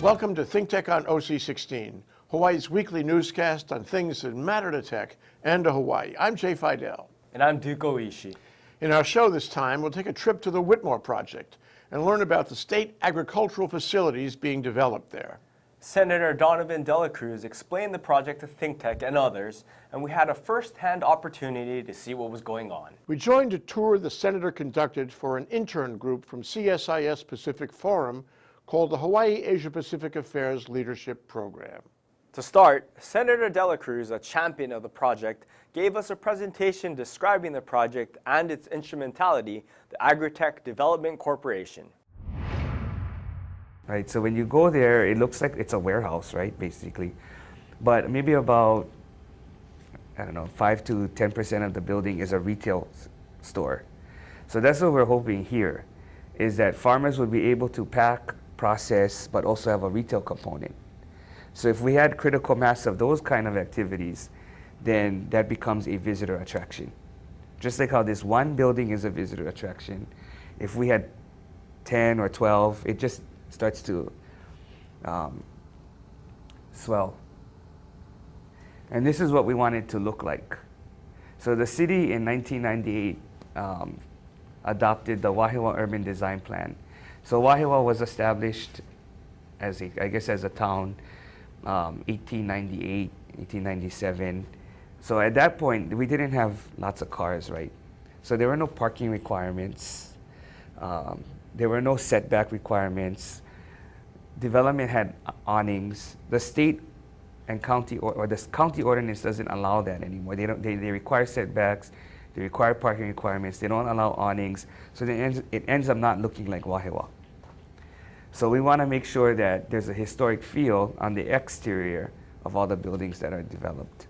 Welcome to ThinkTech on OC16, Hawaii's weekly newscast on things that matter to tech and to Hawaii. I'm Jay Fidell. And I'm Duke Oishi. In our show this time, we'll take a trip to the Whitmore Project and learn about the state agricultural facilities being developed there. Senator Donovan Delacruz explained the project to ThinkTech and others, and we had a first-hand opportunity to see what was going on. We joined a tour the senator conducted for an intern group from CSIS Pacific Forum called the Hawaii Asia-Pacific Affairs Leadership Program. To start, Senator Delacruz, a champion of the project, gave us a presentation describing the project and its instrumentality, the Agritech Development Corporation. Right, so when you go there, it looks like it's a warehouse, right, basically. But maybe about, 5 to 10% of the building is a retail store. So that's what we're hoping here, is that farmers would be able to pack, process, but also have a retail component. So if we had critical mass of those kind of activities, then that becomes a visitor attraction. Just like how this one building is a visitor attraction, if we had 10 or 12, it just starts to swell. And this is what we want it to look like. So the city in 1998 adopted the Wahiawa Urban Design Plan. So Wahiawa was established as a town 1898, 1897. So at that point, we didn't have lots of cars, right? So there were no parking requirements. There were no setback requirements. Development had awnings. The state and county or the county ordinance doesn't allow that anymore. They require setbacks. They require parking requirements. They don't allow awnings. So it ends up not looking like Wahiawa. So we want to make sure that there's a historic feel on the exterior of all the buildings that are developed.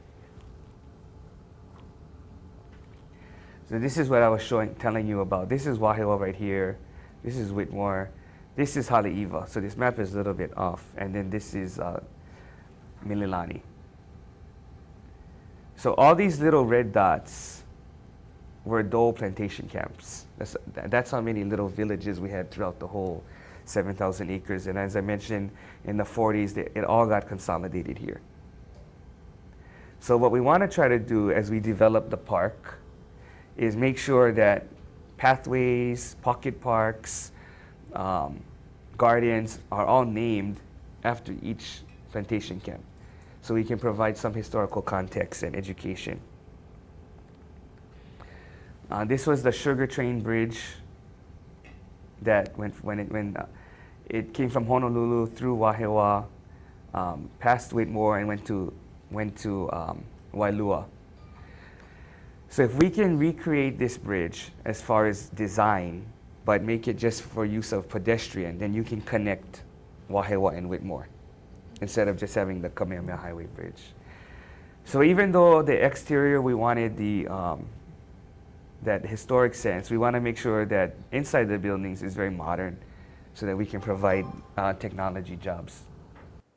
So this is what I was telling you about. This is Wahiawa right here. This is Whitmore. This is Haleiwa. So this map is a little bit off. And then this is Mililani. So all these little red dots were Dole plantation camps. That's how many little villages we had throughout the whole 7,000 acres. And as I mentioned, in the 40s, it all got consolidated here. So what we want to try to do as we develop the park is make sure that pathways, pocket parks, gardens are all named after each plantation camp, so we can provide some historical context and education. This was the Sugar Train Bridge that when it came from Honolulu through Wahiawa, past Whitmore, and went to Wailua. So if we can recreate this bridge as far as design, but make it just for use of pedestrian, then you can connect Wahiawa and Whitmore instead of just having the Kamehameha Highway Bridge. So even though the exterior, we wanted that historic sense, we want to make sure that inside the buildings is very modern so that we can provide technology jobs.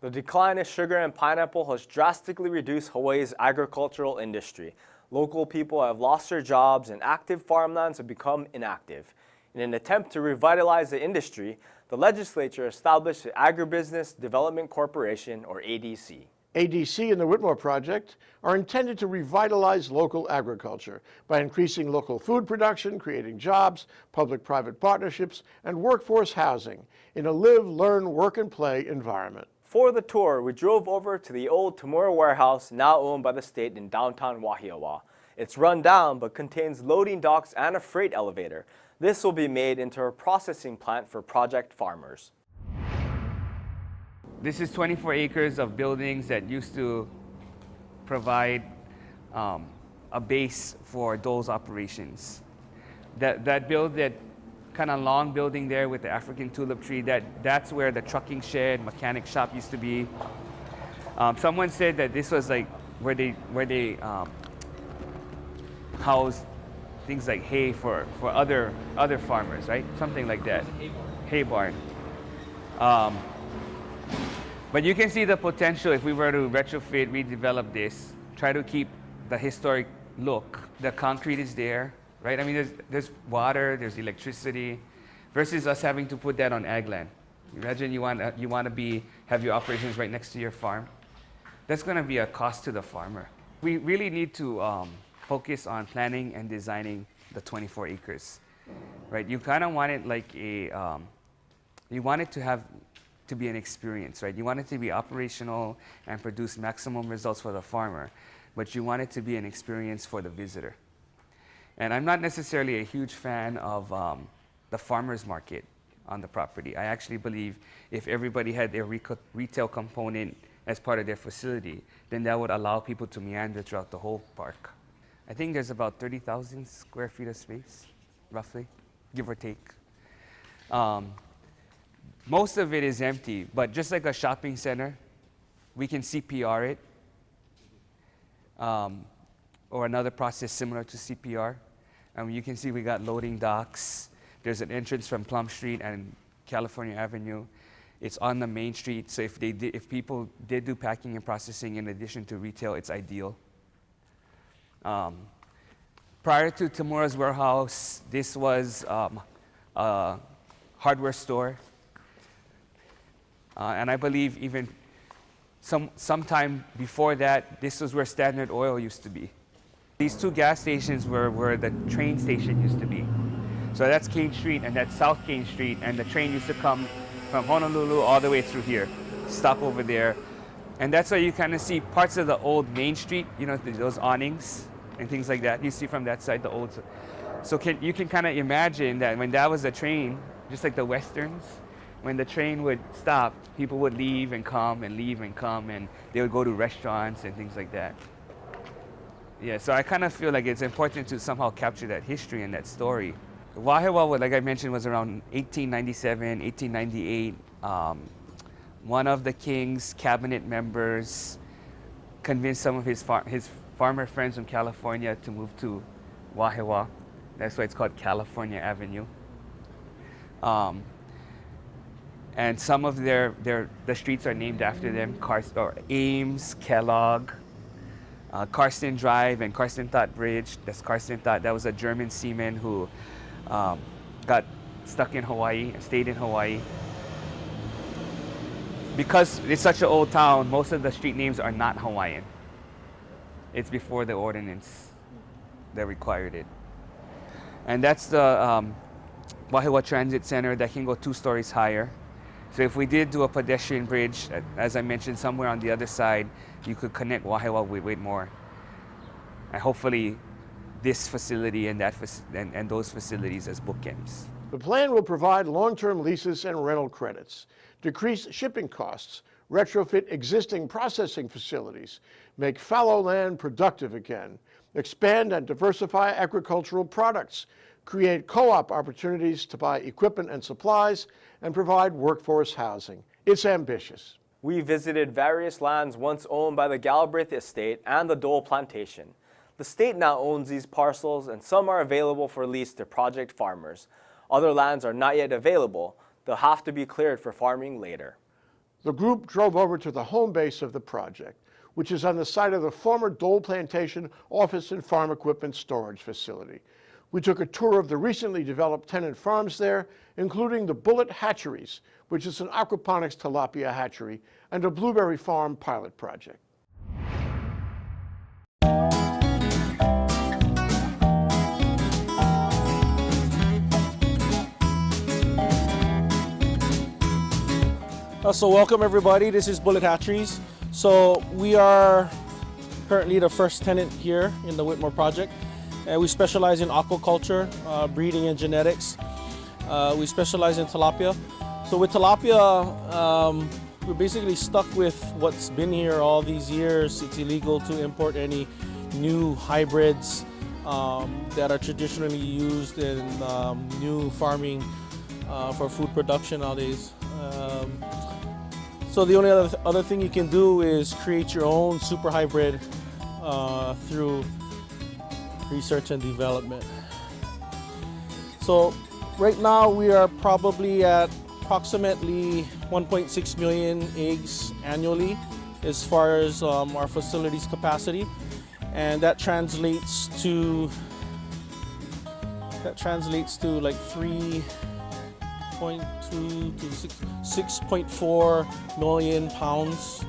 The decline of sugar and pineapple has drastically reduced Hawaii's agricultural industry. Local people have lost their jobs and active farmlands have become inactive. In an attempt to revitalize the industry, the legislature established the Agribusiness Development Corporation, or ADC. ADC and the Whitmore Project are intended to revitalize local agriculture by increasing local food production, creating jobs, public-private partnerships, and workforce housing in a live, learn, work, and play environment. For the tour, we drove over to the old Tamura warehouse, now owned by the state in downtown Wahiawa. It's run down but contains loading docks and a freight elevator. This will be made into a processing plant for project farmers. This is 24 acres of buildings that used to provide a base for Dole's operations. That kind of long building there with the African tulip tree, that's where the trucking shed, mechanic shop used to be. Someone said that this was like where they housed things like hay for other farmers, right? Something like that. Hay barn. But you can see the potential if we were to retrofit, redevelop this, try to keep the historic look. The concrete is there, right? I mean, there's water, there's electricity, versus us having to put that on ag land. Imagine you want to have your operations right next to your farm. That's going to be a cost to the farmer. We really need to focus on planning and designing the 24 acres, right? You kind of want it like you want it to be an experience, right? You want it to be operational and produce maximum results for the farmer, but you want it to be an experience for the visitor. And I'm not necessarily a huge fan of the farmer's market on the property. I actually believe if everybody had their retail component as part of their facility, then that would allow people to meander throughout the whole park. I think there's about 30,000 square feet of space, roughly, give or take. Most of it is empty, but just like a shopping center, we can CPR it, or another process similar to CPR. And you can see we got loading docks. There's an entrance from Plum Street and California Avenue. It's on the main street, so if people did do packing and processing in addition to retail, it's ideal. Prior to Tamura's warehouse, this was a hardware store. And I believe even sometime before that, this was where Standard Oil used to be. These two gas stations were where the train station used to be. So that's Kane Street and that's South Kane Street, and the train used to come from Honolulu all the way through here, stop over there. And that's why you kind of see parts of the old Main Street, you know, those awnings and things like that. You see from that side, the old. So you can kind of imagine that when that was a train, just like the Westerns, when the train would stop, people would leave and come and leave and come, and they would go to restaurants and things like that. Yeah, so I kind of feel like it's important to somehow capture that history and that story. Wahewa, like I mentioned, was around 1897, 1898. One of the king's cabinet members convinced some of his farmer friends from California to move to Wahewa. That's why it's called California Avenue. And some of the streets are named after them. Ames, Kellogg, Karsten Drive, and Karstenstadt Bridge. That's Karstenstadt. That was a German seaman who got stuck in Hawaii, stayed in Hawaii. Because it's such an old town, most of the street names are not Hawaiian. It's before the ordinance that required it. And that's the Wahewa Transit Center that can go 2 stories higher. So if we did do a pedestrian bridge, as I mentioned, somewhere on the other side, you could connect Wahewa with Whitmore. And hopefully this facility and and those facilities as bookends. The plan will provide long-term leases and rental credits, decrease shipping costs, retrofit existing processing facilities, make fallow land productive again, expand and diversify agricultural products, create co-op opportunities to buy equipment and supplies, and provide workforce housing. It's ambitious. We visited various lands once owned by the Galbraith Estate and the Dole Plantation. The state now owns these parcels, and some are available for lease to project farmers. Other lands are not yet available. They'll have to be cleared for farming later. The group drove over to the home base of the project, which is on the site of the former Dole Plantation office and farm equipment storage facility. We took a tour of the recently developed tenant farms there, including the Bullet Hatcheries, which is an aquaponics tilapia hatchery, and a blueberry farm pilot project. So welcome everybody, this is Bullet Hatcheries. So we are currently the first tenant here in the Whitmore Project. We specialize in aquaculture, breeding and genetics. We specialize in tilapia. So with tilapia, we're basically stuck with what's been here all these years. It's illegal to import any new hybrids that are traditionally used in new farming for food production nowadays. So the only other thing you can do is create your own super hybrid through research and development. So right now we are probably at approximately 1.6 million eggs annually as far as our facility's capacity, and that translates to like 6.2 to 6.4 million pounds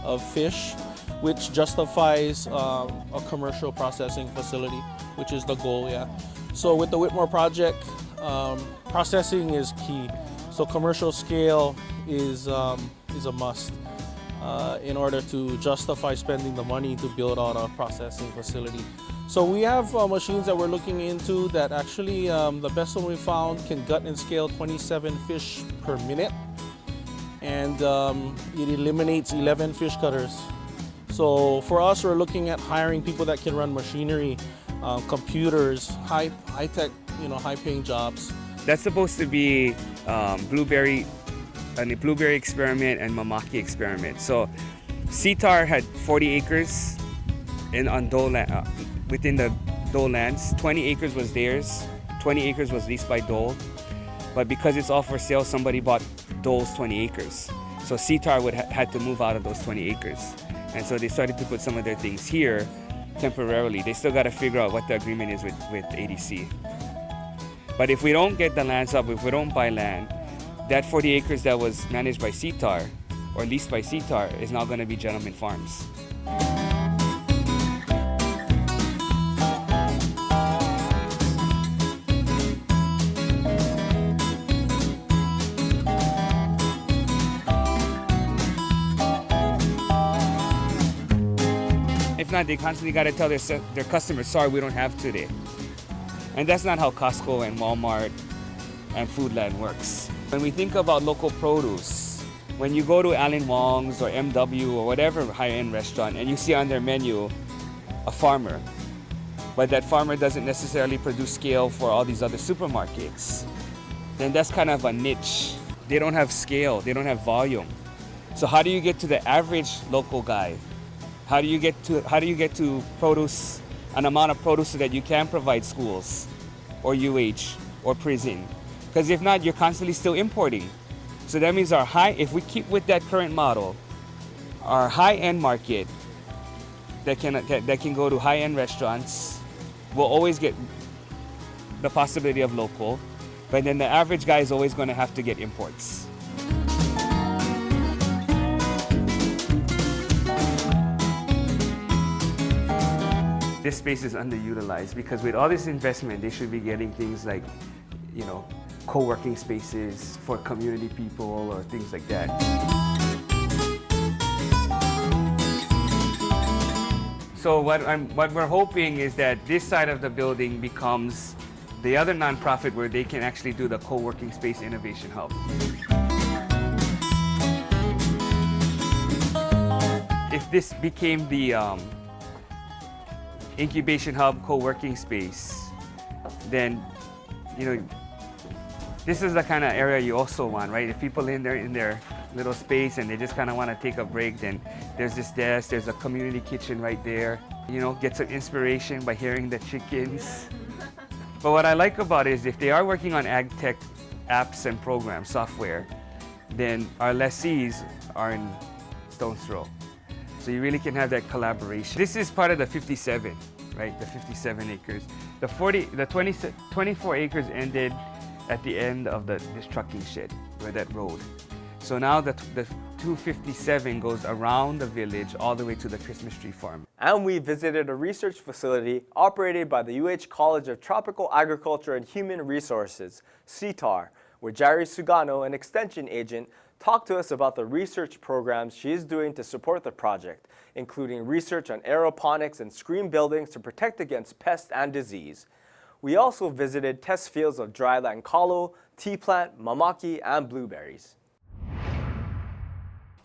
of fish, which justifies a commercial processing facility, which is the goal, yeah. So with the Whitmore Project, processing is key. So commercial scale is a must in order to justify spending the money to build out a processing facility. So we have machines that we're looking into that actually, the best one we found can gut and scale 27 fish per minute, and it eliminates 11 fish cutters. So for us, we're looking at hiring people that can run machinery, computers, high-tech, high-paying jobs. That's supposed to be blueberry experiment and mamaki experiment. So CTHAR had 40 acres on Dole within the Dole lands. 20 acres was theirs, 20 acres was leased by Dole. But because it's all for sale, somebody bought Dole's 20 acres. So CTHAR had to move out of those 20 acres. And so they started to put some of their things here temporarily. They still got to figure out what the agreement is with ADC. But if we don't get the lands up, if we don't buy land, that 40 acres that was managed by CTHAR or leased by CTHAR is now going to be gentleman farms. If not, they constantly got to tell their customers, sorry, we don't have today. And that's not how Costco and Walmart and Foodland works. When we think about local produce, when you go to Alan Wong's or MW or whatever high-end restaurant and you see on their menu a farmer, but that farmer doesn't necessarily produce scale for all these other supermarkets, then that's kind of a niche. They don't have scale, they don't have volume. So how do you get to the average local guy? How do you get to produce an amount of produce so that you can provide schools or UH or prison? Because if not, you're constantly still importing. So that means if we keep with that current model, our high-end market that can go to high-end restaurants will always get the possibility of local, but then the average guy is always going to have to get imports. This space is underutilized because with all this investment, they should be getting things like, co-working spaces for community people or things like that. So what we're hoping is that this side of the building becomes the other nonprofit where they can actually do the co-working space innovation hub. If this became the incubation hub co-working space, then this is the kind of area you also want, right? If people in their little space and they just kind of want to take a break, then there's this desk, there's a community kitchen right there. Get some inspiration by hearing the chickens. But what I like about it is if they are working on Agritech apps and programs, software, then our lessees are in stone's throw. So you really can have that collaboration. This is part of the 57, right? The 57 acres. The 24 acres ended at the end of this trucking shed, where that road. So now the 257 goes around the village all the way to the Christmas tree farm. And we visited a research facility operated by the UH College of Tropical Agriculture and Human Resources, CTHAR, where Jari Sugano, an extension agent, talked to us about the research programs she is doing to support the project, including research on aeroponics and screen buildings to protect against pest and disease. We also visited test fields of dryland kalo, tea plant, mamaki, and blueberries.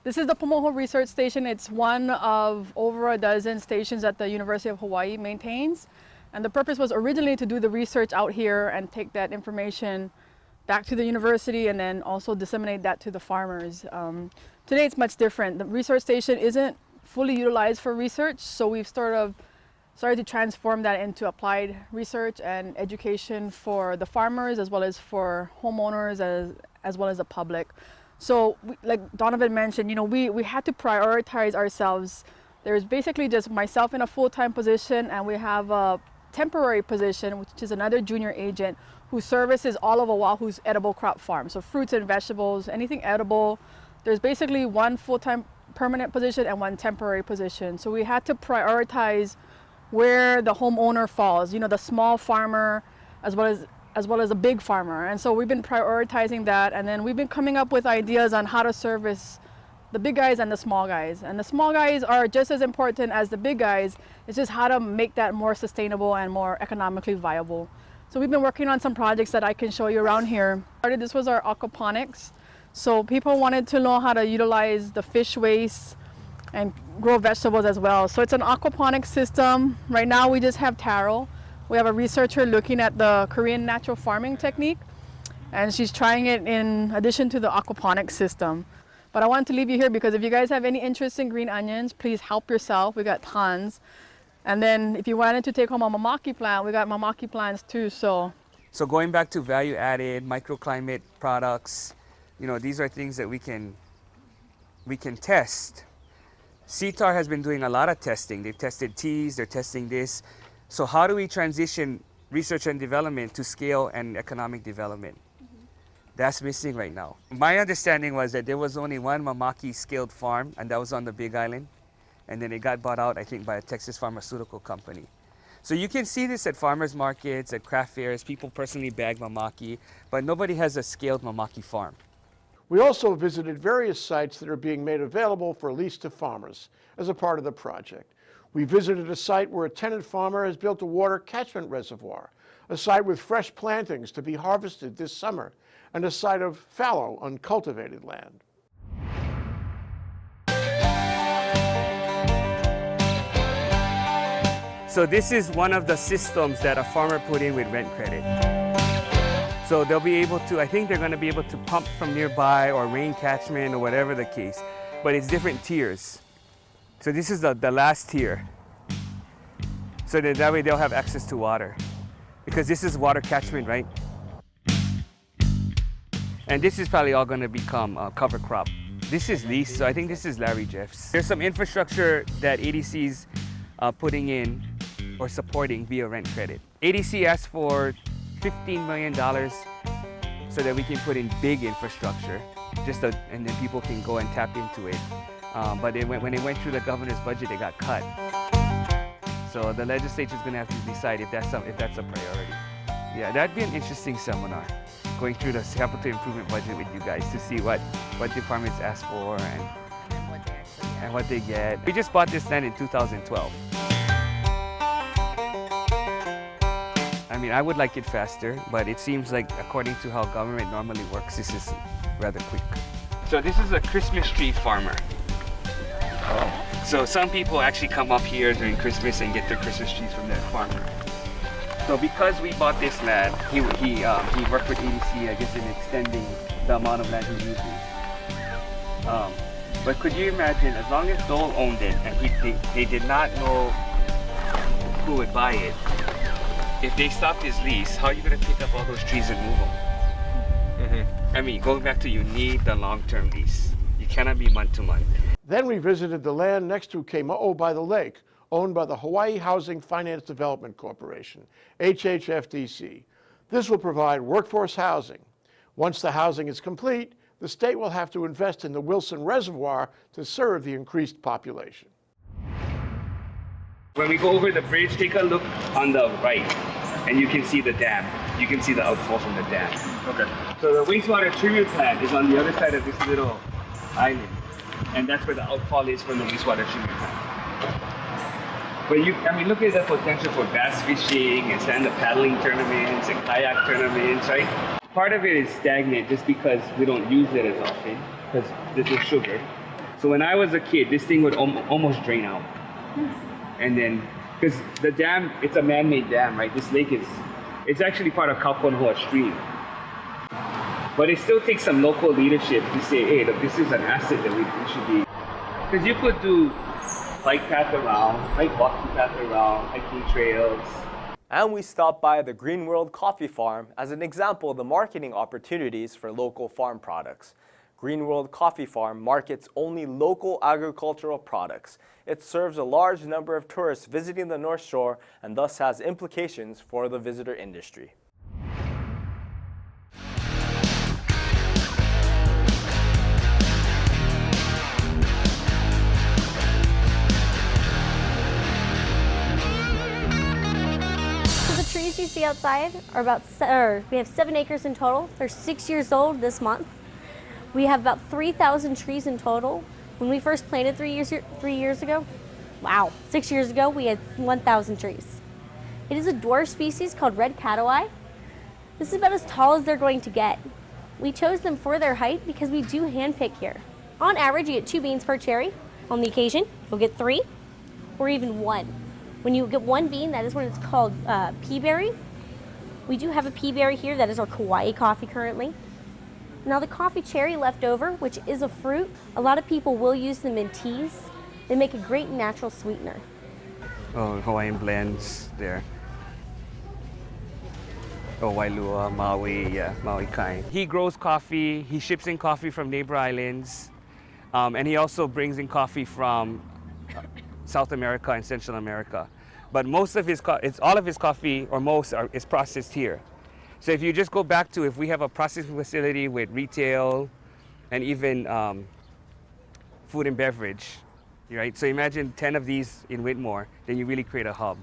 This is the Paomoho Research Station. It's one of over a dozen stations that the University of Hawaii maintains. And the purpose was originally to do the research out here and take that information back to the university and then also disseminate that to the farmers. Today it's much different. The research station isn't fully utilized for research, so we've sort of started to transform that into applied research and education for the farmers as well as for homeowners as well as the public. So like Donovan mentioned, we had to prioritize ourselves. There's basically just myself in a full-time position, and we have a temporary position, which is another junior agent who services all of Oahu's edible crop farm. So fruits and vegetables, anything edible. There's basically one full-time permanent position and one temporary position. So we had to prioritize where the homeowner falls, you know, the small farmer as well as a big farmer. And so we've been prioritizing that, and then we've been coming up with ideas on how to service the big guys and the small guys. And the small guys are just as important as the big guys. It's just how to make that more sustainable and more economically viable. So we've been working on some projects that I can show you around here. This was our aquaponics. So people wanted to know how to utilize the fish waste and grow vegetables as well. So it's an aquaponics system. Right now we just have taro. We have a researcher looking at the Korean natural farming technique, and she's trying it in addition to the aquaponics system. But I wanted to leave you here because if you guys have any interest in green onions, please help yourself. We got tons. And then if you wanted to take home a mamaki plant, we got mamaki plants too. So going back to value-added microclimate products, you know, these are things that we can test. CTHAR has been doing a lot of testing. They've tested teas, they're testing this. So how do we transition research and development to scale and economic development? That's missing right now. My understanding was that there was only one mamaki scaled farm, and that was on the Big Island. And then it got bought out, I think, by a Texas pharmaceutical company. So you can see this at farmers markets, at craft fairs. People personally bag mamaki, but nobody has a scaled mamaki farm. We also visited various sites that are being made available for lease to farmers as a part of the project. We visited a site where a tenant farmer has built a water catchment reservoir, a site with fresh plantings to be harvested this summer, and a site of fallow, uncultivated land. So this is one of the systems that a farmer put in with rent credit. So they'll be able to, I think they're going to be able to pump from nearby or rain catchment or whatever the case, but it's different tiers. So this is the last tier. So that way they'll have access to water, because this is water catchment, right? And this is probably all going to become cover crop. This is leased, so I think this is Larry Jeff's. There's some infrastructure that ADC's putting in or supporting via rent credit. ADC asked for $15 million so that we can put in big infrastructure, and then people can go and tap into it. But when it went through the governor's budget, it got cut. So the legislature is going to have to decide if that's a priority. Yeah, that'd be an interesting seminar, going through the capital improvement budget with you guys to see what departments ask for and what they get. We just bought this land in 2012. I mean, I would like it faster, but it seems like, according to how government normally works, this is rather quick. So this is a Christmas tree farmer. So some people actually come up here during Christmas and get their Christmas trees from that farmer. So because we bought this land, he worked with ADC, I guess, in extending the amount of land he uses. But could you imagine, as long as Dole owned it and they did not know who would buy it, if they stopped his lease, how are you going to pick up all those trees and move them? I mean, going back to, you need the long-term lease. You cannot be month to month. Then we visited the land next to Kemo'o by the lake, owned by the Hawaii Housing Finance Development Corporation, HHFDC. This will provide workforce housing. Once the housing is complete, the state will have to invest in the Wilson Reservoir to serve the increased population. When we go over the bridge, take a look on the right, and you can see the dam. You can see the outfall from the dam. Okay. So the wastewater treatment plant is on the other side of this little island, and that's where the outfall is from the wastewater treatment plant. But look at the potential for bass fishing and stand-up paddling tournaments and kayak tournaments, right? Part of it is stagnant just because we don't use it as often, because this is sugar. So when I was a kid, this thing would almost drain out. And then, because the dam, it's a man-made dam, right? This lake it's actually part of Kauponhoa stream. But it still takes some local leadership to say, hey, look, this is an asset that we should be. Because you could do bike path around, walking path around, hiking trails. And we stopped by the Green World Coffee Farm as an example of the marketing opportunities for local farm products. Green World Coffee Farm markets only local agricultural products. It serves a large number of tourists visiting the North Shore and thus has implications for the visitor industry. see outside are we have 7 acres in total. They're 6 years old this month. We have about 3,000 trees in total. When we first planted 3 years ago, wow, 6 years ago, we had 1,000 trees. It is a dwarf species called red catawai. This is about as tall as they're going to get. We chose them for their height because we do handpick here. On average, you get 2 beans per cherry. On the occasion, you'll get 3 or even 1. When you get 1 bean, that is when it's called pea berry. We do have a pea berry here. That is our Kauai coffee currently. Now the coffee cherry left over, which is a fruit, a lot of people will use them in teas. They make a great natural sweetener. Oh, Hawaiian blends there. Oh, Wailua, Maui, yeah, Maui Kai. He grows coffee, he ships in coffee from neighbor islands, and he also brings in coffee from South America and Central America. But most of all of his coffee, or most, is processed here. So if you just go back to, if we have a processing facility with retail and even food and beverage, right? So imagine 10 of these in Whitmore, then you really create a hub.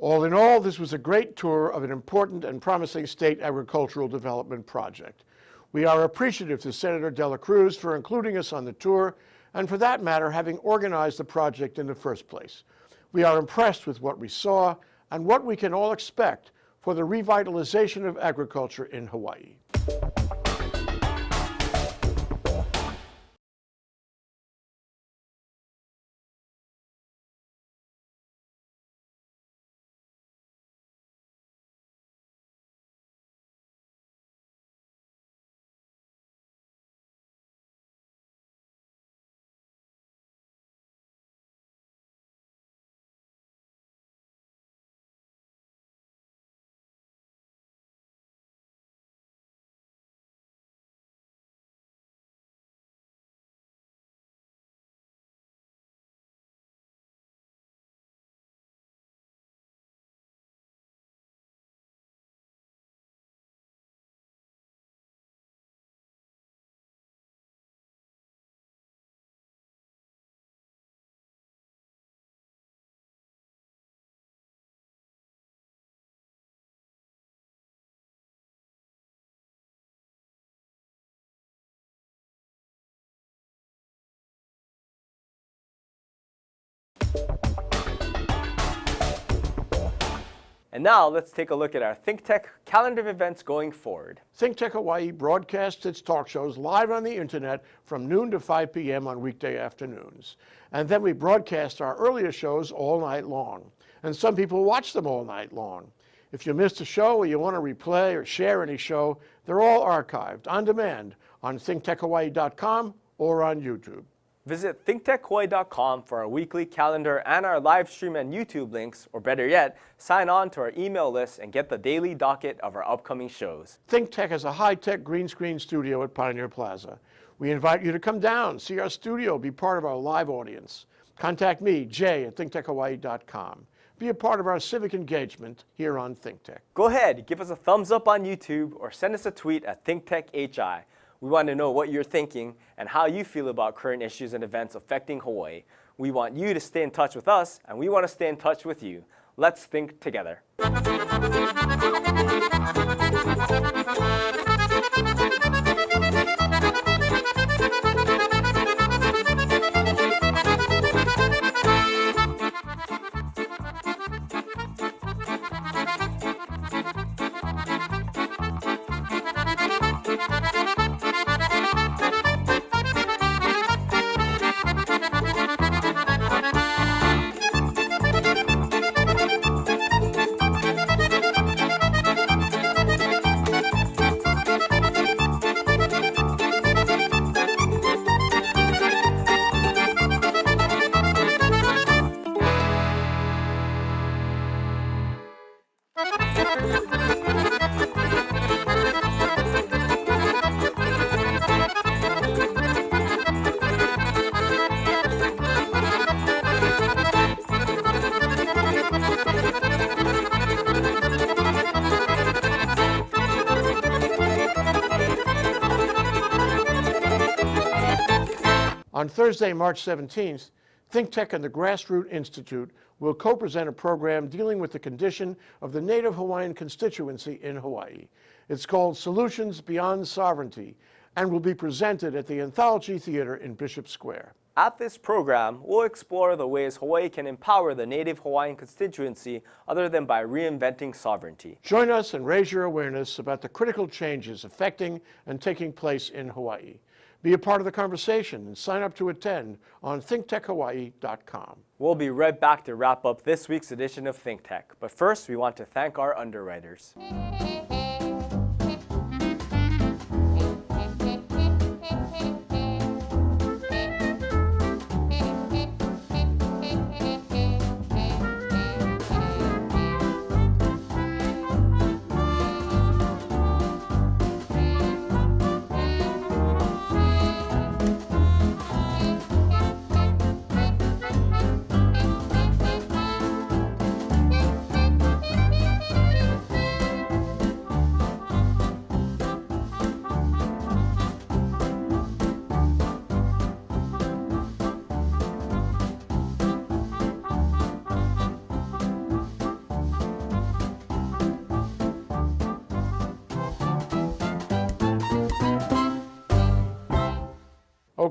All in all, this was a great tour of an important and promising state agricultural development project. We are appreciative to Senator Delacruz for including us on the tour, and for that matter, having organized the project in the first place. We are impressed with what we saw and what we can all expect for the revitalization of agriculture in Hawaii. And now let's take a look at our ThinkTech calendar of events going forward. ThinkTech Hawaii broadcasts its talk shows live on the internet from noon to 5 p.m. on weekday afternoons. And then we broadcast our earlier shows all night long. And some people watch them all night long. If you missed a show or you want to replay or share any show, they're all archived on demand on thinktechhawaii.com or on YouTube. Visit thinktechhawaii.com for our weekly calendar and our live stream and YouTube links, or better yet, sign on to our email list and get the daily docket of our upcoming shows. ThinkTech has a high-tech green screen studio at Pioneer Plaza. We invite you to come down, see our studio, be part of our live audience. Contact me, Jay, at thinktechhawaii.com. Be a part of our civic engagement here on ThinkTech. Go ahead, give us a thumbs up on YouTube or send us a tweet at ThinkTechHI. We want to know what you're thinking and how you feel about current issues and events affecting Hawaii. We want you to stay in touch with us, and we want to stay in touch with you. Let's think together. On Thursday, March 17th, ThinkTech and the Grassroot Institute will co-present a program dealing with the condition of the Native Hawaiian constituency in Hawaii. It's called Solutions Beyond Sovereignty and will be presented at the Anthology Theater in Bishop Square. At this program, we'll explore the ways Hawaii can empower the Native Hawaiian constituency other than by reinventing sovereignty. Join us and raise your awareness about the critical changes affecting and taking place in Hawaii. Be a part of the conversation and sign up to attend on thinktechhawaii.com. We'll be right back to wrap up this week's edition of ThinkTech. But first, we want to thank our underwriters.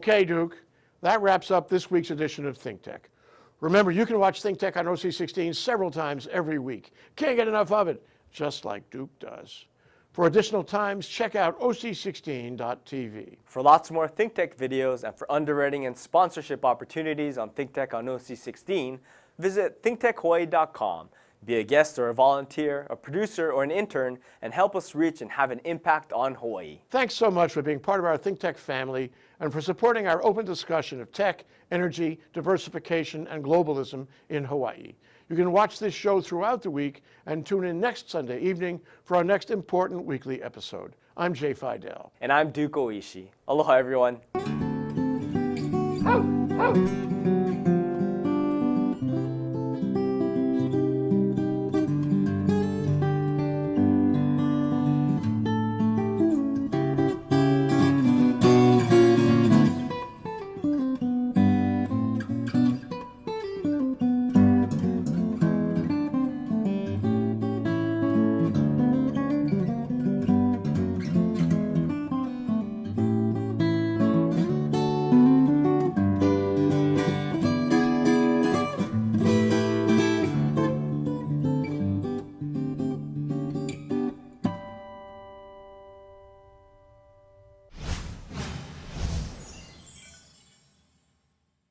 Okay, Duke, that wraps up this week's edition of ThinkTech. Remember, you can watch ThinkTech on OC16 several times every week. Can't get enough of it, just like Duke does. For additional times, check out OC16.tv. For lots more ThinkTech videos and for underwriting and sponsorship opportunities on ThinkTech on OC16, visit thinktechhawaii.com. Be a guest or a volunteer, a producer or an intern, and help us reach and have an impact on Hawaii. Thanks so much for being part of our ThinkTech family and for supporting our open discussion of tech, energy, diversification, and globalism in Hawaii. You can watch this show throughout the week and tune in next Sunday evening for our next important weekly episode. I'm Jay Fidell. And I'm Duke Oishi. Aloha, everyone.